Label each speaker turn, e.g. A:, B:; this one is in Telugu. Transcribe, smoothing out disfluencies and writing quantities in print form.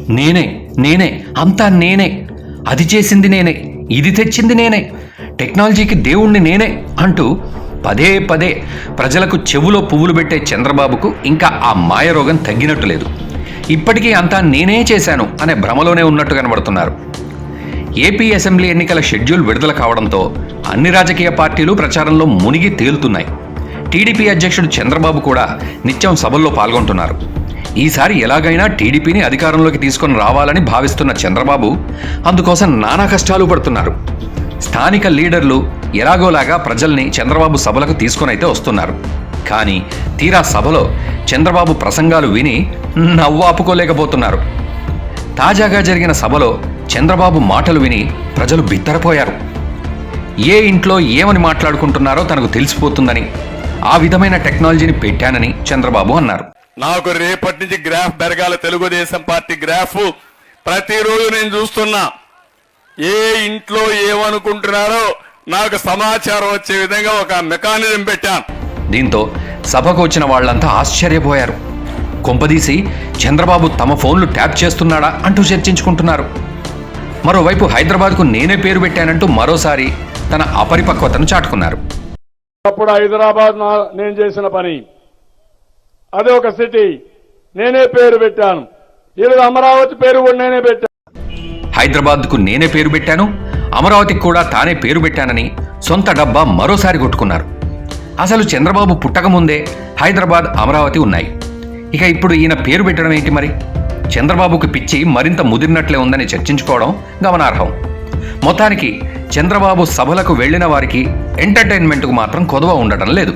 A: నేనే నేనే అంతా నేనే, అది చేసింది నేనే, ఇది తెచ్చింది నేనే, టెక్నాలజీకి దేవుణ్ణి నేనే అంటూ పదే పదే ప్రజలకు చెవులో పువ్వులు పెట్టే చంద్రబాబుకు ఇంకా ఆ మాయరోగం తగ్గినట్టు లేదు. ఇప్పటికీ అంతా నేనే చేశాను అనే భ్రమలోనే ఉన్నట్టు కనబడుతున్నారు. ఏపీ అసెంబ్లీ ఎన్నికల షెడ్యూల్ విడుదల కావడంతో అన్ని రాజకీయ పార్టీలు ప్రచారంలో మునిగి తేలుతున్నాయి. టీడీపీ అధ్యక్షుడు చంద్రబాబు కూడా నిత్యం సభల్లో పాల్గొంటున్నారు. ఈసారి ఎలాగైనా టీడీపీని అధికారంలోకి తీసుకొని రావాలని భావిస్తున్న చంద్రబాబు అందుకోసం నానా కష్టాలు పడుతున్నారు. స్థానిక లీడర్లు ఎలాగోలాగా ప్రజల్ని చంద్రబాబు సభలకు తీసుకొనైతే వస్తున్నారు. కానీ తీరా సభలో చంద్రబాబు ప్రసంగాలు విని నవ్వు ఆపుకోలేకపోతున్నారు. తాజాగా జరిగిన సభలో చంద్రబాబు మాటలు విని ప్రజలు బిత్తరపోయారు. ఏ ఇంట్లో ఏమని మాట్లాడుకుంటున్నారో తనకు తెలిసిపోతుందని, ఆ విధమైన టెక్నాలజీని పెట్టానని చంద్రబాబు అన్నారు.
B: నాకు రేపటి నుంచి గ్రాఫ్ పెరగాల, తెలుగుదేశం పార్టీ గ్రాఫ్ ప్రతిరోజు నేను చూస్తున్నా. ఏ ఇంట్లో ఏమనుకుంటున్నారో నాకు సమాచారం వచ్చే విధంగా ఒక మెకానిజం పెట్టాను.
A: దీంతో సభకు వచ్చిన వాళ్లంతా ఆశ్చర్యపోయారు. కొంపదీసి చంద్రబాబు తమ ఫోన్లు ట్యాప్ చేస్తున్నాడా అంటూ చర్చించుకుంటున్నారు. మరోవైపు హైదరాబాద్కు నేనే పేరు పెట్టానంటూ మరోసారి తన అపరిపక్వతను చాటుకున్నారు.
C: అప్పుడు హైదరాబాద్ నేను చేసిన పని, అదే ఒక సిటీ, నేనే పేరు పెట్టాను. ఈరోజు అమరావతి పేరు కూడా నేనే పెట్టాను.
A: హైదరాబాద్కు నేనే పేరు పెట్టాను, అమరావతికి కూడా తానే పేరు పెట్టానని సొంత డబ్బా మరోసారి కొట్టుకున్నారు. అసలు చంద్రబాబు పుట్టకముందే హైదరాబాద్, అమరావతి ఉన్నాయి. ఇక ఇప్పుడు ఈయన పేరు పెట్టడం ఏంటి? మరి చంద్రబాబుకు పిచ్చి మరింత ముదిరినట్లే ఉందని చర్చించుకోవడం గమనార్హం. మొత్తానికి చంద్రబాబు సభలకు వెళ్లిన వారికి ఎంటర్టైన్మెంట్కు మాత్రం కొదవ ఉండటం లేదు.